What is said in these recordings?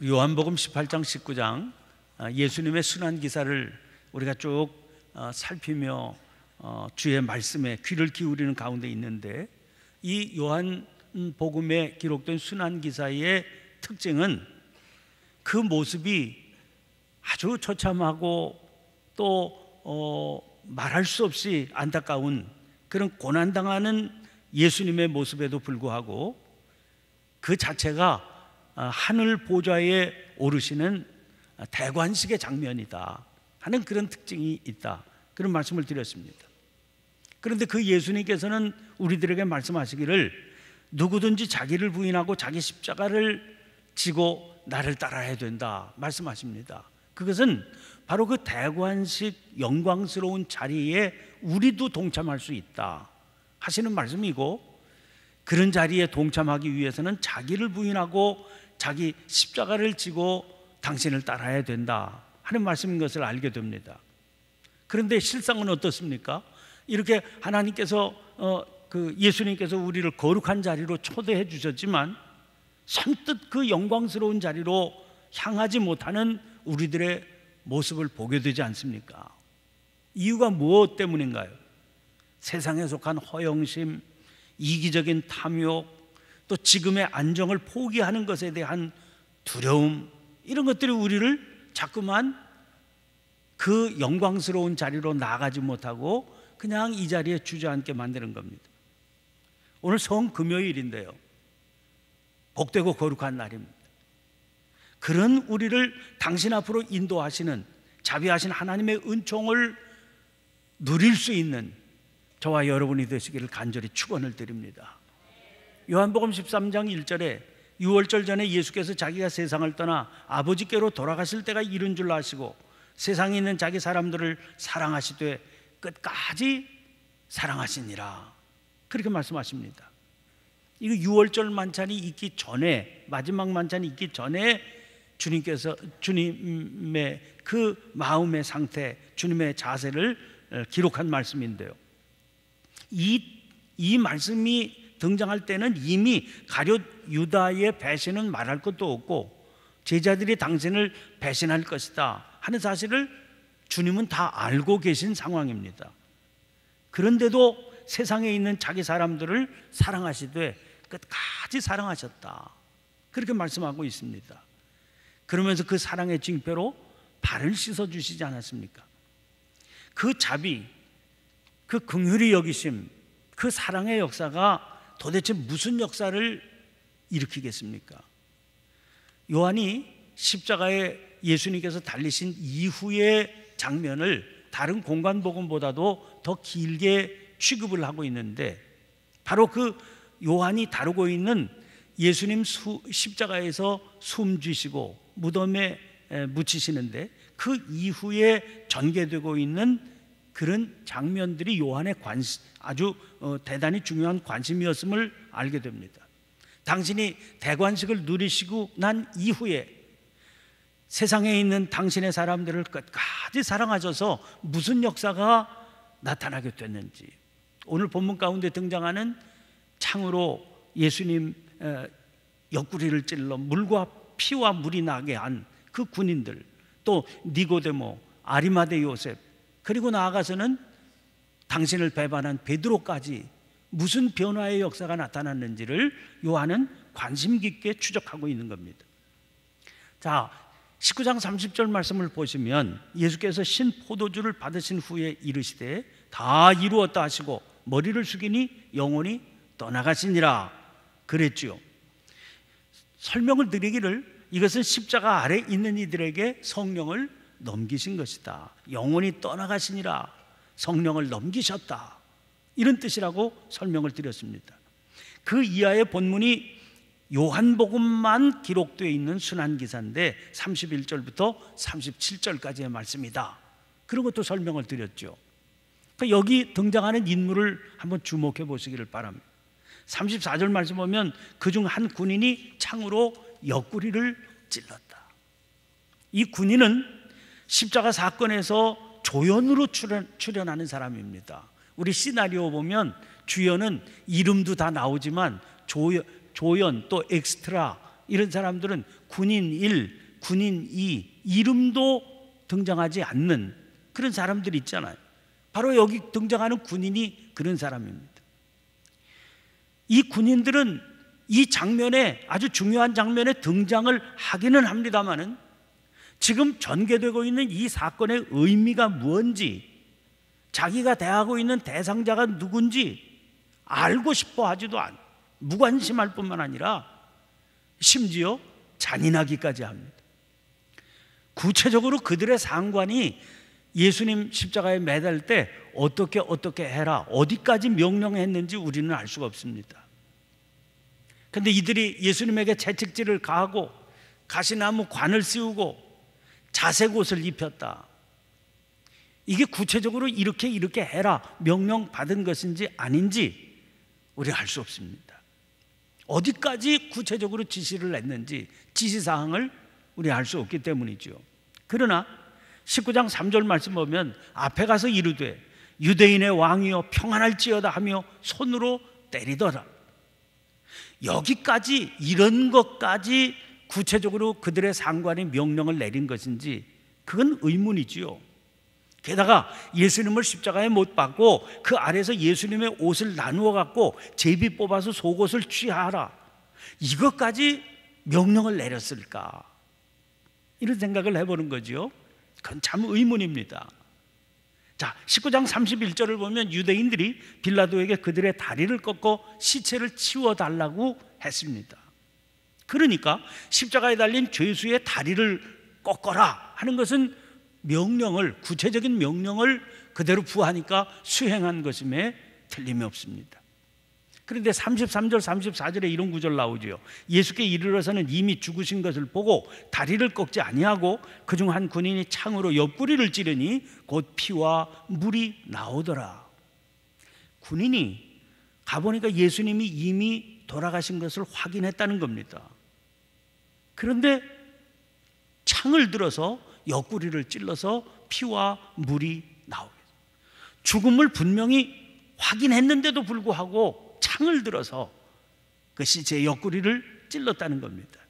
요한복음 18장 19장 예수님의 순환 기사를 우리가 쭉 살피며 주의 말씀에 귀를 기울이는 가운데 있는데, 이 요한복음에 기록된 순환 기사의 특징은 그 모습이 아주 처참하고 또 말할 수 없이 안타까운 그런 고난당하는 예수님의 모습에도 불구하고 그 자체가 하늘 보좌에 오르시는 대관식의 장면이다 하는 그런 특징이 있다, 그런 말씀을 드렸습니다. 그런데 그 예수님께서는 우리들에게 말씀하시기를 누구든지 자기를 부인하고 자기 십자가를 지고 나를 따라야 된다 말씀하십니다. 그것은 바로 그 대관식 영광스러운 자리에 우리도 동참할 수 있다 하시는 말씀이고, 그런 자리에 동참하기 위해서는 자기를 부인하고 자기 십자가를 지고 당신을 따라야 된다 하는 말씀인 것을 알게 됩니다. 그런데 실상은 어떻습니까? 이렇게 하나님께서 예수님께서 우리를 거룩한 자리로 초대해 주셨지만 선뜻 그 영광스러운 자리로 향하지 못하는 우리들의 모습을 보게 되지 않습니까? 이유가 무엇 때문인가요? 세상에 속한 허영심, 이기적인 탐욕, 또 지금의 안정을 포기하는 것에 대한 두려움, 이런 것들이 우리를 자꾸만 그 영광스러운 자리로 나아가지 못하고 그냥 이 자리에 주저앉게 만드는 겁니다. 오늘 성금요일인데요, 복되고 거룩한 날입니다. 그런 우리를 당신 앞으로 인도하시는 자비하신 하나님의 은총을 누릴 수 있는 저와 여러분이 되시기를 간절히 축원을 드립니다. 요한복음 13장 1절에 유월절 전에 예수께서 자기가 세상을 떠나 아버지께로 돌아가실 때가 이른 줄 아시고 세상에 있는 자기 사람들을 사랑하시되 끝까지 사랑하시니라, 그렇게 말씀하십니다. 이거 유월절 만찬이 있기 전에, 마지막 만찬이 있기 전에 주님께서 주님의 그 마음의 상태, 주님의 자세를 기록한 말씀인데요, 이 말씀이 등장할 때는 이미 가룟 유다의 배신은 말할 것도 없고 제자들이 당신을 배신할 것이다 하는 사실을 주님은 다 알고 계신 상황입니다. 그런데도 세상에 있는 자기 사람들을 사랑하시되 끝까지 사랑하셨다, 그렇게 말씀하고 있습니다. 그러면서 그 사랑의 징표로 발을 씻어주시지 않았습니까? 그 자비, 그 긍휼히 여기심, 그 사랑의 역사가 도대체 무슨 역사를 일으키겠습니까? 요한이 십자가에 예수님께서 달리신 이후의 장면을 다른 공간복음보다도 더 길게 취급을 하고 있는데, 바로 그 요한이 다루고 있는 예수님 십자가에서 숨지시고 무덤에 묻히시는데 그 이후에 전개되고 있는 그런 장면들이 요한의 아주 대단히 중요한 관심이었음을 알게 됩니다. 당신이 대관식을 누리시고 난 이후에 세상에 있는 당신의 사람들을 끝까지 사랑하셔서 무슨 역사가 나타나게 됐는지, 오늘 본문 가운데 등장하는 창으로 예수님 옆구리를 찔러 물과 피와 물이 나게 한 그 군인들, 또 니고데모, 아리마대 요셉, 그리고 나아가서는 당신을 배반한 베드로까지 무슨 변화의 역사가 나타났는지를 요한은 관심 깊게 추적하고 있는 겁니다. 자, 19장 30절 말씀을 보시면 예수께서 신 포도주를 받으신 후에 이르시되 다 이루었다 하시고 머리를 숙이니 영혼이 떠나가시니라 그랬지요. 설명을 드리기를 이것은 십자가 아래 있는 이들에게 성령을 넘기신 것이다, 영혼이 떠나가시니라, 성령을 넘기셨다, 이런 뜻이라고 설명을 드렸습니다. 그 이하의 본문이 요한복음만 기록되어 있는 순환기사인데 31절부터 37절까지의 말씀이다, 그런 것도 설명을 드렸죠. 그러니까 여기 등장하는 인물을 한번 주목해 보시기를 바랍니다. 34절 말씀 보면 그중 한 군인이 창으로 옆구리를 찔렀다. 이 군인은 십자가 사건에서 조연으로 출연하는 사람입니다. 우리 시나리오 보면 주연은 이름도 다 나오지만 조연 또 엑스트라 이런 사람들은 군인 1, 군인 2 이름도 등장하지 않는 그런 사람들이 있잖아요. 바로 여기 등장하는 군인이 그런 사람입니다. 이 군인들은 이 장면에, 아주 중요한 장면에 등장을 하기는 합니다마는 지금 전개되고 있는 이 사건의 의미가 무엇인지, 자기가 대하고 있는 대상자가 누군지 알고 싶어 하지도 무관심할 뿐만 아니라 심지어 잔인하기까지 합니다. 구체적으로 그들의 상관이 예수님 십자가에 매달 때 어떻게 해라, 어디까지 명령했는지 우리는 알 수가 없습니다. 그런데 이들이 예수님에게 채찍질을 가하고 가시나무 관을 씌우고 자색 옷을 입혔다. 이게 구체적으로 이렇게 해라 명령 받은 것인지 아닌지 우리가 알 수 없습니다. 어디까지 구체적으로 지시를 했는지 지시사항을 우리가 알 수 없기 때문이죠. 그러나 19장 3절 말씀 보면 앞에 가서 이르되 유대인의 왕이여 평안할지어다 하며 손으로 때리더라. 여기까지, 이런 것까지 구체적으로 그들의 상관이 명령을 내린 것인지 그건 의문이지요. 게다가 예수님을 십자가에 못 박고 그 아래서 예수님의 옷을 나누어 갖고 제비 뽑아서 속옷을 취하라, 이것까지 명령을 내렸을까? 이런 생각을 해보는 거죠. 그건 참 의문입니다. 자, 19장 31절을 보면 유대인들이 빌라도에게 그들의 다리를 꺾어 시체를 치워달라고 했습니다. 그러니까 십자가에 달린 죄수의 다리를 꺾어라 하는 것은 명령을, 구체적인 명령을 그대로 부하니까 수행한 것임에 틀림이 없습니다. 그런데 33절 34절에 이런 구절 나오죠. 예수께 이르러서는 이미 죽으신 것을 보고 다리를 꺾지 아니하고 그중 한 군인이 창으로 옆구리를 찌르니 곧 피와 물이 나오더라. 군인이 가보니까 예수님이 이미 돌아가신 것을 확인했다는 겁니다. 그런데 창을 들어서 옆구리를 찔러서 피와 물이 나오게, 죽음을 분명히 확인했는데도 불구하고 창을 들어서 그 시체의 옆구리를 찔렀다는 겁니다.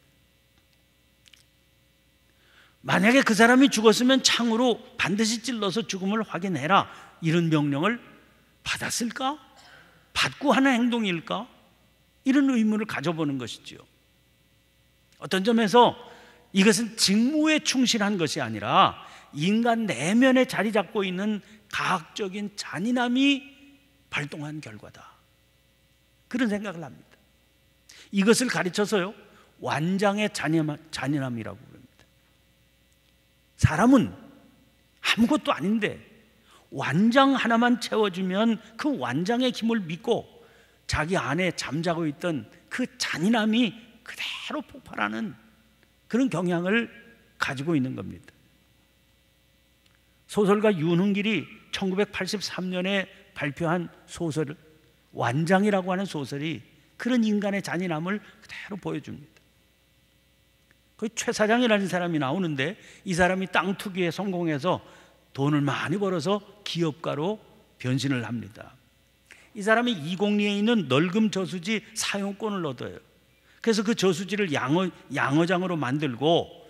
만약에 그 사람이 죽었으면 창으로 반드시 찔러서 죽음을 확인해라, 이런 명령을 받았을까? 받고 하는 행동일까? 이런 의문을 가져보는 것이지요. 어떤 점에서 이것은 직무에 충실한 것이 아니라 인간 내면에 자리 잡고 있는 가학적인 잔인함이 발동한 결과다, 그런 생각을 합니다. 이것을 가르쳐서요 완장의 잔인함이라고 부릅니다. 사람은 아무것도 아닌데 완장 하나만 채워주면 그 완장의 힘을 믿고 자기 안에 잠자고 있던 그 잔인함이 그대로 폭발하는 그런 경향을 가지고 있는 겁니다. 소설가 윤흥길이 1983년에 발표한 소설 완장이라고 하는 소설이 그런 인간의 잔인함을 그대로 보여줍니다. 그 최 사장이라는 사람이 나오는데 이 사람이 땅 투기에 성공해서 돈을 많이 벌어서 기업가로 변신을 합니다. 이 사람이 이공리에 있는 널금 저수지 사용권을 얻어요. 그래서 그 저수지를 양어장으로 만들고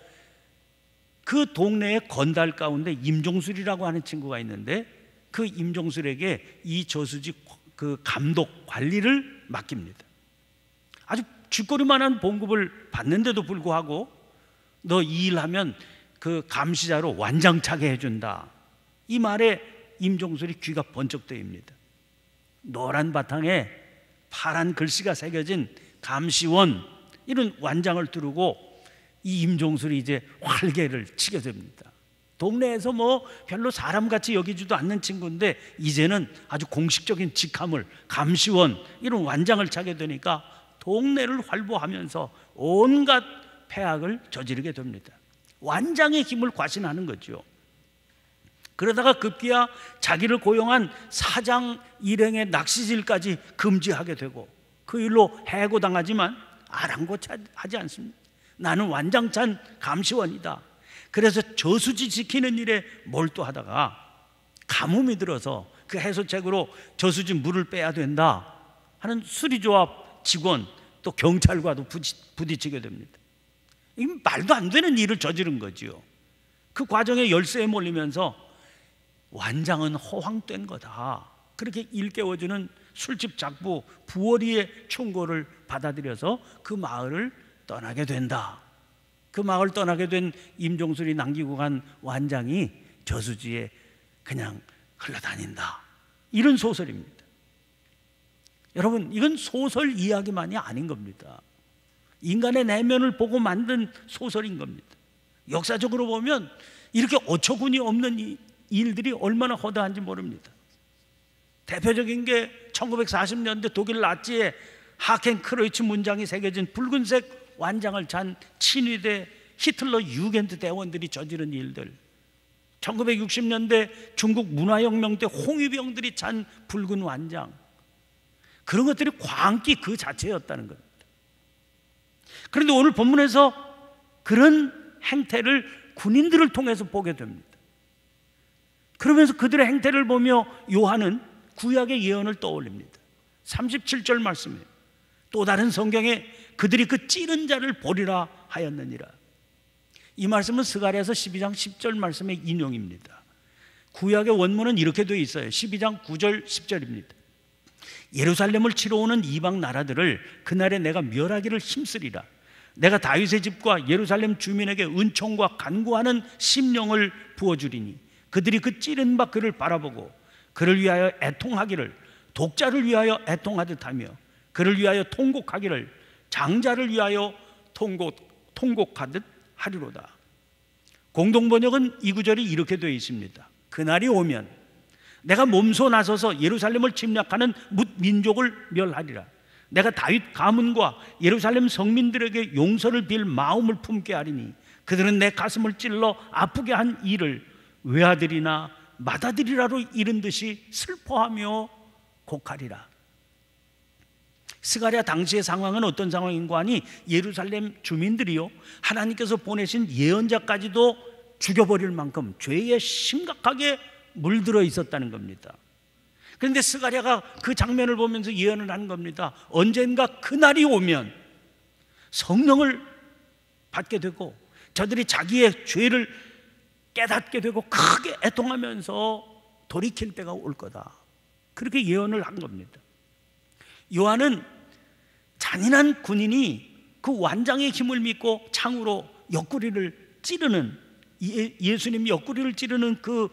그 동네의 건달 가운데 임종술이라고 하는 친구가 있는데 그 임종술에게 이 저수지 그 감독 관리를 맡깁니다. 아주 쥐꼬리만한 봉급을 받는데도 불구하고 너 이 일하면 그 감시자로 완장차게 해준다, 이 말에 임종술이 귀가 번쩍 뜨입니다. 노란 바탕에 파란 글씨가 새겨진 감시원, 이런 완장을 두르고 이 임종술이 이제 활개를 치게 됩니다. 동네에서 뭐 별로 사람같이 여기지도 않는 친구인데 이제는 아주 공식적인 직함을, 감시원, 이런 완장을 차게 되니까 동네를 활보하면서 온갖 폐악을 저지르게 됩니다. 완장의 힘을 과신하는 거죠. 그러다가 급기야 자기를 고용한 사장 일행의 낚시질까지 금지하게 되고 그 일로 해고당하지만 아랑곳하지 않습니다. 나는 완장찬 감시원이다. 그래서 저수지 지키는 일에 몰두하다가 가뭄이 들어서 그 해소책으로 저수지 물을 빼야 된다 하는 수리조합 직원 또 경찰과도 부딪히게 됩니다. 이 말도 안 되는 일을 저지른 거지요. 그 과정에 열쇠에 몰리면서 완장은 허황된 거다, 그렇게 일깨워주는 술집 작부 부월이의 충고를 받아들여서 그 마을을 떠나게 된다. 그 마을 떠나게 된 임종술이 남기고 간 완장이 저수지에 그냥 흘러다닌다. 이런 소설입니다. 여러분, 이건 소설 이야기만이 아닌 겁니다. 인간의 내면을 보고 만든 소설인 겁니다. 역사적으로 보면 이렇게 어처구니 없는 일들이 얼마나 허다한지 모릅니다. 대표적인 게 1940년대 독일 나치의 하켄크로이츠 문장이 새겨진 붉은색 완장을 잔 친위대 히틀러 유겐트 대원들이 저지른 일들, 1960년대 중국 문화혁명 때 홍위병들이 찬 붉은 완장, 그런 것들이 광기 그 자체였다는 겁니다. 그런데 오늘 본문에서 그런 행태를 군인들을 통해서 보게 됩니다. 그러면서 그들의 행태를 보며 요한은 구약의 예언을 떠올립니다. 37절 말씀이에요. 또 다른 성경에 그들이 그 찌른 자를 보리라 하였느니라. 이 말씀은 스가랴서 12장 10절 말씀의 인용입니다. 구약의 원문은 이렇게 되어 있어요. 12장 9절 10절입니다. 예루살렘을 치러 오는 이방 나라들을 그날에 내가 멸하기를 힘쓰리라. 내가 다윗의 집과 예루살렘 주민에게 은총과 간구하는 심령을 부어주리니 그들이 그 찌른 바 그를 바라보고 그를 위하여 애통하기를 독자를 위하여 애통하듯 하며 그를 위하여 통곡하기를 장자를 위하여 통곡하듯 하리로다. 공동번역은 이 구절이 이렇게 되어 있습니다. 그날이 오면 내가 몸소 나서서 예루살렘을 침략하는 뭇 민족을 멸하리라. 내가 다윗 가문과 예루살렘 성민들에게 용서를 빌 마음을 품게 하리니 그들은 내 가슴을 찔러 아프게 한 일을 외아들이나 맏아들이라로 이른 듯이 슬퍼하며 곡하리라. 스가랴 당시의 상황은 어떤 상황인가 하니 예루살렘 주민들이요 하나님께서 보내신 예언자까지도 죽여버릴 만큼 죄에 심각하게 물들어 있었다는 겁니다. 그런데 스가랴가 그 장면을 보면서 예언을 한 겁니다. 언젠가 그날이 오면 성령을 받게 되고 저들이 자기의 죄를 깨닫게 되고 크게 애통하면서 돌이킬 때가 올 거다, 그렇게 예언을 한 겁니다. 요한은 잔인한 군인이 그 완장의 힘을 믿고 창으로 옆구리를 찌르는, 예수님 옆구리를 찌르는 그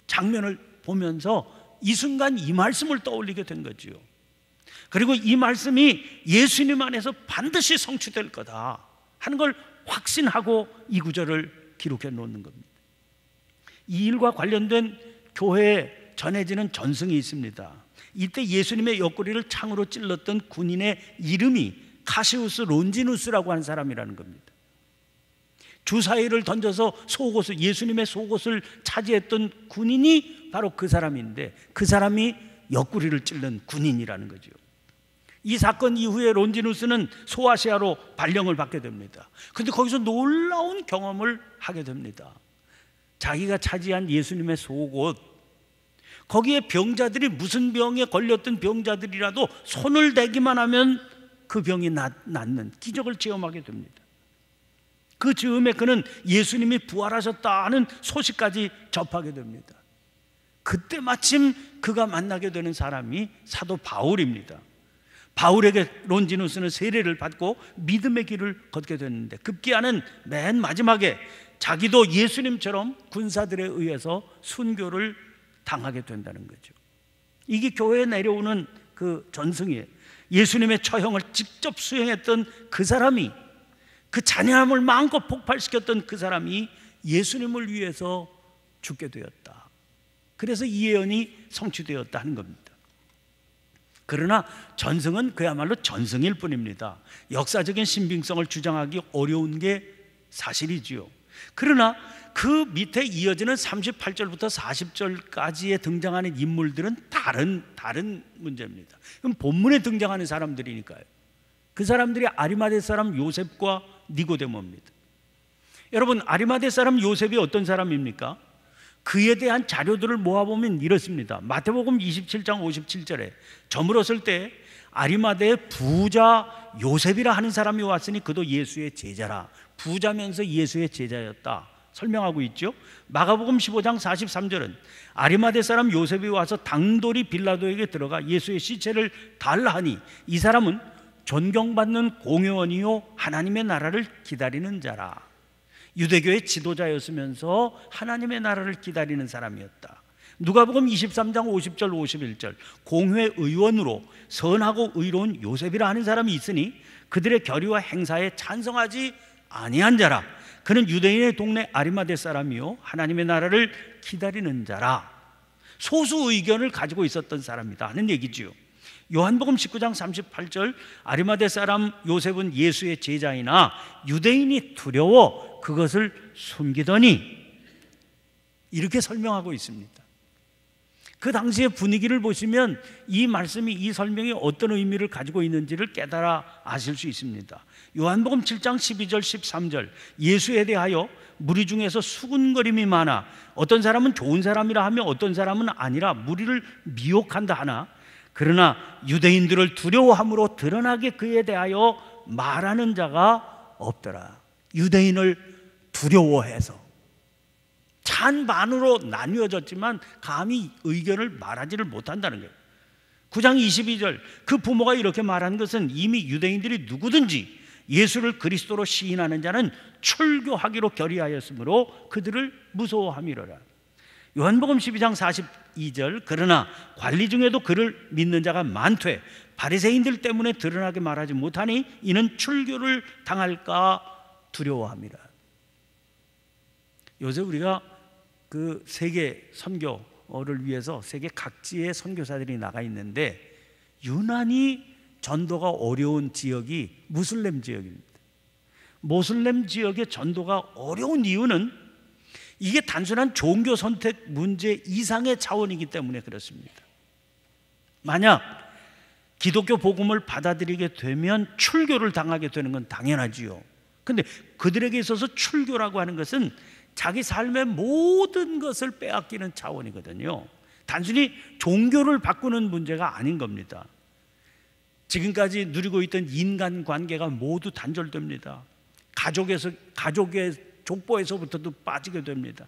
장면을 보면서 이 순간 이 말씀을 떠올리게 된 거지요. 그리고 이 말씀이 예수님 안에서 반드시 성취될 거다 하는 걸 확신하고 이 구절을 기록해 놓는 겁니다. 이 일과 관련된 교회에 전해지는 전승이 있습니다. 이때 예수님의 옆구리를 창으로 찔렀던 군인의 이름이 카시우스 론지누스라고 하는 사람이라는 겁니다. 주사위를 던져서 속옷을, 예수님의 속옷을 차지했던 군인이 바로 그 사람인데 그 사람이 옆구리를 찔른 군인이라는 거죠. 이 사건 이후에 론지누스는 소아시아로 발령을 받게 됩니다. 그런데 거기서 놀라운 경험을 하게 됩니다. 자기가 차지한 예수님의 속옷, 거기에 병자들이 무슨 병에 걸렸던 병자들이라도 손을 대기만 하면 그 병이 낫는 기적을 체험하게 됩니다. 그 즈음에 그는 예수님이 부활하셨다 하는 소식까지 접하게 됩니다. 그때 마침 그가 만나게 되는 사람이 사도 바울입니다. 바울에게 론지누스는 세례를 받고 믿음의 길을 걷게 됐는데 급기야는 맨 마지막에 자기도 예수님처럼 군사들에 의해서 순교를 당하게 된다는 거죠. 이게 교회에 내려오는 그 전승이에요. 예수님의 처형을 직접 수행했던 그 사람이, 그 잔인함을 마음껏 폭발시켰던 그 사람이 예수님을 위해서 죽게 되었다. 그래서 이 예언이 성취되었다 하는 겁니다. 그러나 전승은 그야말로 전승일 뿐입니다. 역사적인 신빙성을 주장하기 어려운 게 사실이지요. 그러나 그 밑에 이어지는 38절부터 40절까지에 등장하는 인물들은 다른 문제입니다. 그럼 본문에 등장하는 사람들이니까요. 그 사람들이 아리마대 사람 요셉과 니고데모입니다. 여러분, 아리마대 사람 요셉이 어떤 사람입니까? 그에 대한 자료들을 모아보면 이렇습니다. 마태복음 27장 57절에 저물었을 때 아리마대의 부자 요셉이라 하는 사람이 왔으니 그도 예수의 제자라. 부자면서 예수의 제자였다 설명하고 있죠. 마가복음 15장 43절은 아리마대 사람 요셉이 와서 당돌이 빌라도에게 들어가 예수의 시체를 달라 하니 이 사람은 존경받는 공회원이요 하나님의 나라를 기다리는 자라. 유대교의 지도자였으면서 하나님의 나라를 기다리는 사람이었다. 누가복음 23장 50절 51절 공회의원으로 선하고 의로운 요셉이라 하는 사람이 있으니 그들의 결의와 행사에 찬성하지 아니한 자라. 그는 유대인의 동네 아리마대 사람이요 하나님의 나라를 기다리는 자라. 소수 의견을 가지고 있었던 사람이다 하는 얘기지요. 요한복음 19장 38절 아리마대 사람 요셉은 예수의 제자이나 유대인이 두려워 그것을 숨기더니 이렇게 설명하고 있습니다. 그 당시의 분위기를 보시면 이 말씀이, 이 설명이 어떤 의미를 가지고 있는지를 깨달아 아실 수 있습니다. 요한복음 7장 12절 13절 예수에 대하여 무리 중에서 수군거림이 많아 어떤 사람은 좋은 사람이라 하며 어떤 사람은 아니라 무리를 미혹한다 하나 그러나 유대인들을 두려워함으로 드러나게 그에 대하여 말하는 자가 없더라. 유대인을 두려워해서 찬반으로 나뉘어졌지만 감히 의견을 말하지를 못한다는 거예요. 9장 22절 그 부모가 이렇게 말한 것은 이미 유대인들이 누구든지 예수를 그리스도로 시인하는 자는 출교하기로 결의하였으므로 그들을 무서워함이로라. 요한복음 12장 42절 그러나 관리 중에도 그를 믿는 자가 많되 바리새인들 때문에 드러나게 말하지 못하니 이는 출교를 당할까 두려워함이라. 요새 우리가 그 세계 선교를 위해서 세계 각지의 선교사들이 나가 있는데 유난히 전도가 어려운 지역이 무슬림 지역입니다. 무슬림 지역의 전도가 어려운 이유는 이게 단순한 종교 선택 문제 이상의 차원이기 때문에 그렇습니다. 만약 기독교 복음을 받아들이게 되면 출교를 당하게 되는 건 당연하지요. 근데 그들에게 있어서 출교라고 하는 것은 자기 삶의 모든 것을 빼앗기는 차원이거든요. 단순히 종교를 바꾸는 문제가 아닌 겁니다. 지금까지 누리고 있던 인간관계가 모두 단절됩니다. 가족의 족보에서부터도 빠지게 됩니다.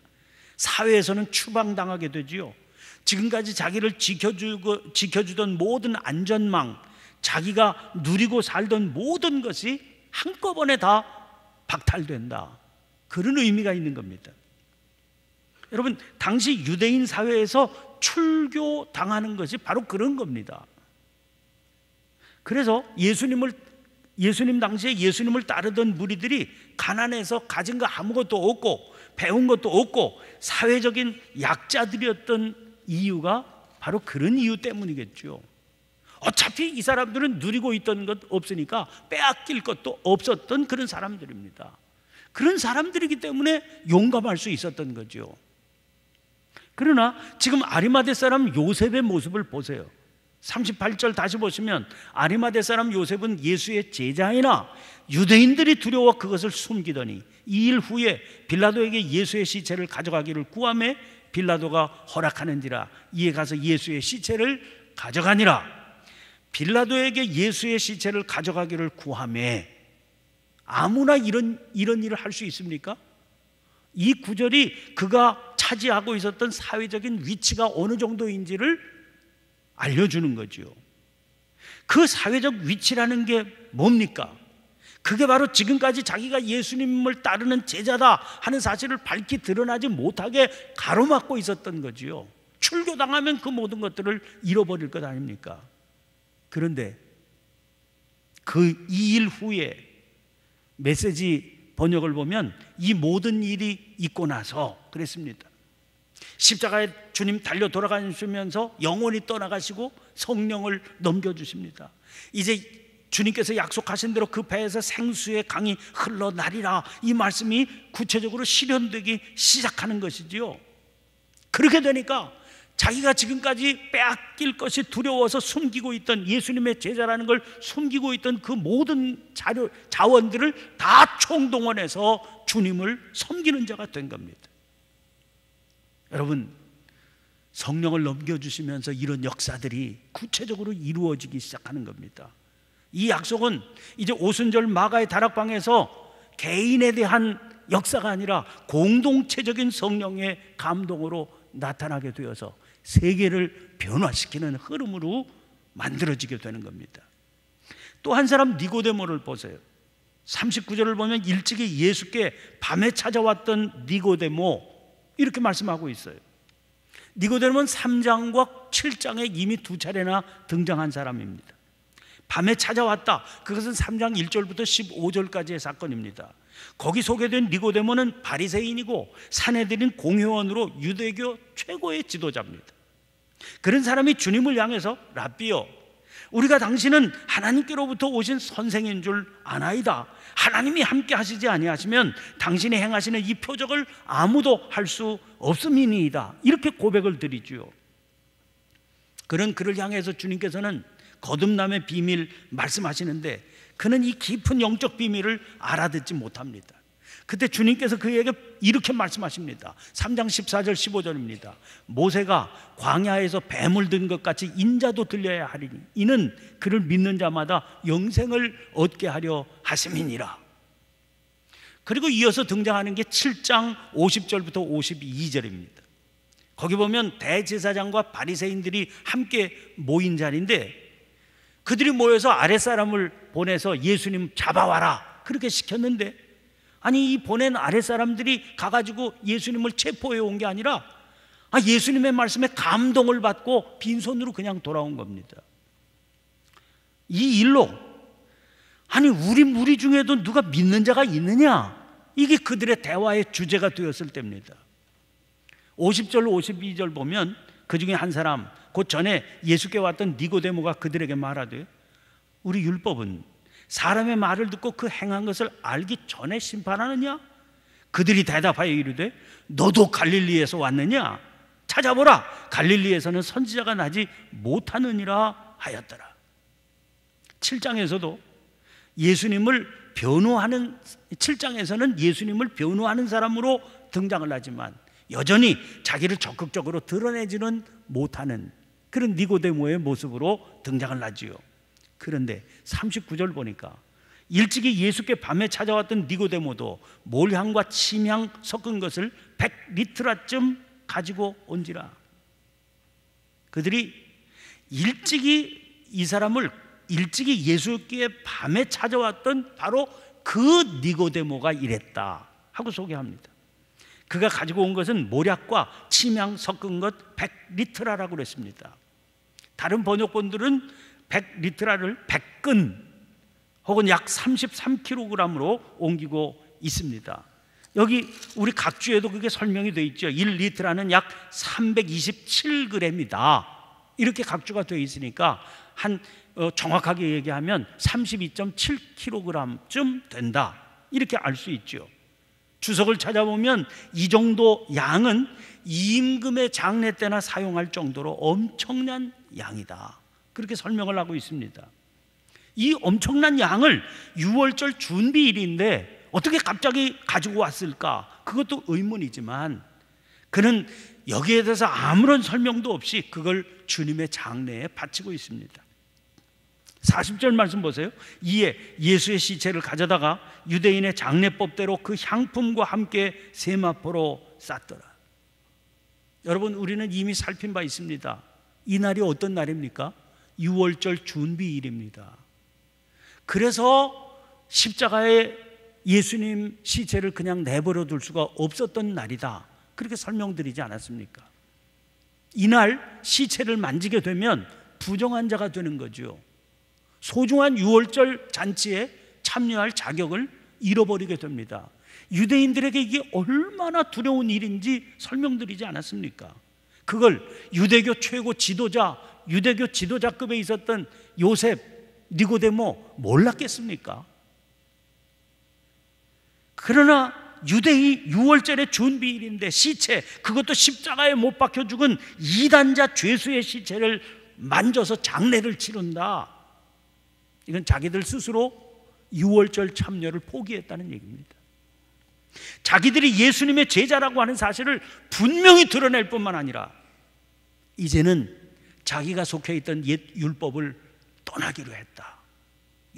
사회에서는 추방당하게 되지요. 지금까지 자기를 지켜주던 모든 안전망, 자기가 누리고 살던 모든 것이 한꺼번에 다 박탈된다. 그런 의미가 있는 겁니다. 여러분, 당시 유대인 사회에서 출교당하는 것이 바로 그런 겁니다. 그래서 예수님 당시에 예수님을 따르던 무리들이 가난해서 가진 거 아무것도 없고 배운 것도 없고 사회적인 약자들이었던 이유가 바로 그런 이유 때문이겠죠. 어차피 이 사람들은 누리고 있던 것 없으니까 빼앗길 것도 없었던 그런 사람들입니다. 그런 사람들이기 때문에 용감할 수 있었던 거죠. 그러나 지금 아리마대 사람 요셉의 모습을 보세요. 38절 다시 보시면 아리마대 사람 요셉은 예수의 제자이나 유대인들이 두려워 그것을 숨기더니 2일 후에 빌라도에게 예수의 시체를 가져가기를 구하매 빌라도가 허락하는지라 이에 가서 예수의 시체를 가져가니라. 빌라도에게 예수의 시체를 가져가기를 구하매 아무나 이런 일을 할 수 있습니까? 이 구절이 그가 차지하고 있었던 사회적인 위치가 어느 정도인지를 알려주는 거죠. 그 사회적 위치라는 게 뭡니까? 그게 바로 지금까지 자기가 예수님을 따르는 제자다 하는 사실을 밝히 드러나지 못하게 가로막고 있었던 거지요. 출교당하면 그 모든 것들을 잃어버릴 것 아닙니까? 그런데 그 2일 후에 메시지 번역을 보면 이 모든 일이 있고 나서 그랬습니다. 십자가에 주님 달려 돌아가시면서 영원히 떠나가시고 성령을 넘겨주십니다. 이제 주님께서 약속하신 대로 그 배에서 생수의 강이 흘러나리라, 이 말씀이 구체적으로 실현되기 시작하는 것이지요. 그렇게 되니까 자기가 지금까지 빼앗길 것이 두려워서 숨기고 있던, 예수님의 제자라는 걸 숨기고 있던 그 모든 자원들을 다 총동원해서 주님을 섬기는 자가 된 겁니다. 여러분, 성령을 넘겨주시면서 이런 역사들이 구체적으로 이루어지기 시작하는 겁니다. 이 약속은 이제 오순절 마가의 다락방에서 개인에 대한 역사가 아니라 공동체적인 성령의 감동으로 나타나게 되어서 세계를 변화시키는 흐름으로 만들어지게 되는 겁니다. 또 한 사람 니고데모를 보세요. 39절을 보면 일찍이 예수께 밤에 찾아왔던 니고데모, 이렇게 말씀하고 있어요. 니고데모는 3장과 7장에 이미 2차례나 등장한 사람입니다. 밤에 찾아왔다, 그것은 3장 1절부터 15절까지의 사건입니다. 거기 소개된 니고데모는 바리새인이고 사내들인 공회원으로 유대교 최고의 지도자입니다. 그런 사람이 주님을 향해서 랍비요, 우리가 당신은 하나님께로부터 오신 선생인 줄 아나이다. 하나님이 함께 하시지 아니하시면 당신이 행하시는 이 표적을 아무도 할 수 없음이니이다. 이렇게 고백을 드리죠. 그런 그를 향해서 주님께서는 거듭남의 비밀 말씀하시는데 그는 이 깊은 영적 비밀을 알아듣지 못합니다. 그때 주님께서 그에게 이렇게 말씀하십니다. 3장 14절 15절입니다. 모세가 광야에서 뱀을 든 것 같이 인자도 들려야 하리니 이는 그를 믿는 자마다 영생을 얻게 하려 하심이니라. 그리고 이어서 등장하는 게 7장 50절부터 52절입니다. 거기 보면 대제사장과 바리새인들이 함께 모인 자리인데 그들이 모여서 아랫사람을 보내서 예수님 잡아와라 그렇게 시켰는데, 아니 이 보낸 아랫사람들이 가가지고 예수님을 체포해 온 게 아니라 예수님의 말씀에 감동을 받고 빈손으로 그냥 돌아온 겁니다. 이 일로 아니 우리 무리 중에도 누가 믿는 자가 있느냐, 이게 그들의 대화의 주제가 되었을 때입니다. 50절 52절 보면 그 중에 한 사람, 곧 전에 예수께 왔던 니고데모가 그들에게 말하되 우리 율법은 사람의 말을 듣고 그 행한 것을 알기 전에 심판하느냐? 그들이 대답하여 이르되 너도 갈릴리에서 왔느냐? 찾아보라, 갈릴리에서는 선지자가 나지 못하느니라 하였더라. 7장에서도 예수님을 변호하는, 7장에서는 예수님을 변호하는 사람으로 등장을 하지만 여전히 자기를 적극적으로 드러내지는 못하는 그런 니고데모의 모습으로 등장을 하지요. 그런데 39절 보니까 일찍이 예수께 밤에 찾아왔던 니고데모도 몰향과 침향 섞은 것을 100리트라쯤 가지고 온지라. 그들이 일찍이 이 사람을 일찍이 예수께 밤에 찾아왔던 바로 그 니고데모가 이랬다 하고 소개합니다. 그가 가지고 온 것은 모략과 침향 섞은 것 100리트라라고 그랬습니다. 다른 번역본들은 100리트라를 100근 혹은 약 33kg으로 옮기고 있습니다. 여기 우리 각주에도 그게 설명이 되어 있죠. 1리트라는 약 327g이다. 이렇게 각주가 되어 있으니까 정확하게 얘기하면 32.7kg쯤 된다. 이렇게 알 수 있죠. 주석을 찾아보면 이 정도 양은 임금의 장례 때나 사용할 정도로 엄청난 양이다. 그렇게 설명을 하고 있습니다. 이 엄청난 양을 6월절 준비일인데 어떻게 갑자기 가지고 왔을까? 그것도 의문이지만 그는 여기에 대해서 아무런 설명도 없이 그걸 주님의 장례에 바치고 있습니다. 40절 말씀 보세요. 이에 예수의 시체를 가져다가 유대인의 장례법대로 그 향품과 함께 세마포로 쌌더라. 여러분, 우리는 이미 살핀 바 있습니다. 이 날이 어떤 날입니까? 6월절 준비일입니다. 그래서 십자가에 예수님 시체를 그냥 내버려 둘 수가 없었던 날이다. 그렇게 설명드리지 않았습니까? 이날 시체를 만지게 되면 부정한 자가 되는 거죠. 소중한 6월절 잔치에 참여할 자격을 잃어버리게 됩니다. 유대인들에게 이게 얼마나 두려운 일인지 설명드리지 않았습니까? 그걸 유대교 최고 지도자, 유대교 지도자급에 있었던 요셉, 니고데모 몰랐겠습니까? 그러나 유대의 6월절의 준비일인데 시체, 그것도 십자가에 못 박혀 죽은 이단자 죄수의 시체를 만져서 장례를 치른다. 이건 자기들 스스로 6월절 참여를 포기했다는 얘기입니다. 자기들이 예수님의 제자라고 하는 사실을 분명히 드러낼 뿐만 아니라 이제는 자기가 속해 있던 옛 율법을 떠나기로 했다,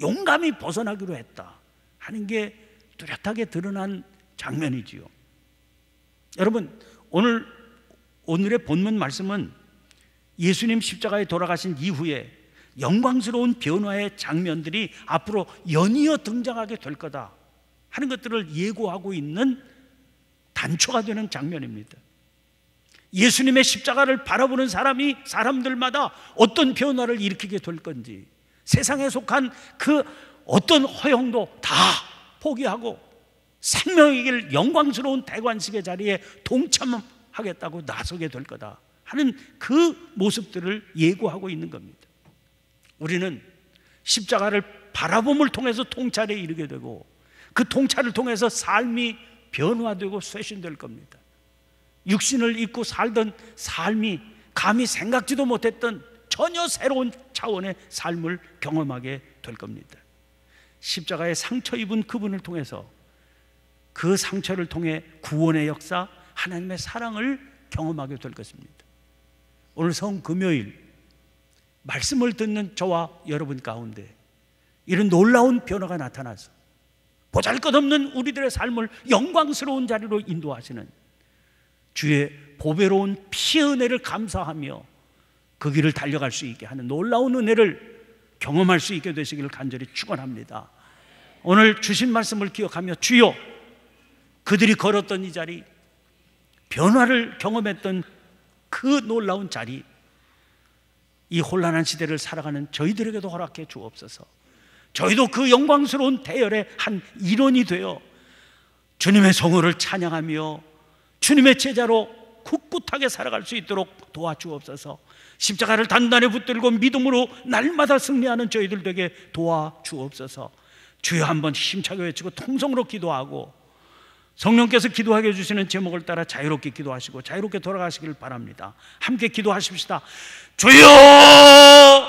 용감히 벗어나기로 했다 하는 게 뚜렷하게 드러난 장면이지요. 여러분, 오늘의 본문 말씀은 예수님 십자가에 돌아가신 이후에 영광스러운 변화의 장면들이 앞으로 연이어 등장하게 될 거다 하는 것들을 예고하고 있는 단초가 되는 장면입니다. 예수님의 십자가를 바라보는 사람들마다 어떤 변화를 일으키게 될 건지, 세상에 속한 그 어떤 허영도 다 포기하고 생명의 길 영광스러운 대관식의 자리에 동참하겠다고 나서게 될 거다 하는 그 모습들을 예고하고 있는 겁니다. 우리는 십자가를 바라봄을 통해서 통찰에 이르게 되고, 그 통찰을 통해서 삶이 변화되고 쇄신될 겁니다. 육신을 입고 살던 삶이 감히 생각지도 못했던 전혀 새로운 차원의 삶을 경험하게 될 겁니다. 십자가에 상처 입은 그분을 통해서, 그 상처를 통해 구원의 역사, 하나님의 사랑을 경험하게 될 것입니다. 오늘 성금요일 말씀을 듣는 저와 여러분 가운데 이런 놀라운 변화가 나타나서 보잘것없는 우리들의 삶을 영광스러운 자리로 인도하시는 주의 보배로운 피의 은혜를 감사하며 그 길을 달려갈 수 있게 하는 놀라운 은혜를 경험할 수 있게 되시기를 간절히 축원합니다. 오늘 주신 말씀을 기억하며, 주여, 그들이 걸었던 이 자리, 변화를 경험했던 그 놀라운 자리, 이 혼란한 시대를 살아가는 저희들에게도 허락해 주옵소서. 저희도 그 영광스러운 대열의 한 일원이 되어 주님의 성호를 찬양하며 주님의 제자로 굳굳하게 살아갈 수 있도록 도와주옵소서. 십자가를 단단히 붙들고 믿음으로 날마다 승리하는 저희들 되게 도와주옵소서. 주여, 한번 힘차게 외치고 통성으로 기도하고 성령께서 기도하게 해주시는 제목을 따라 자유롭게 기도하시고 자유롭게 돌아가시길 바랍니다. 함께 기도하십시다. 주여!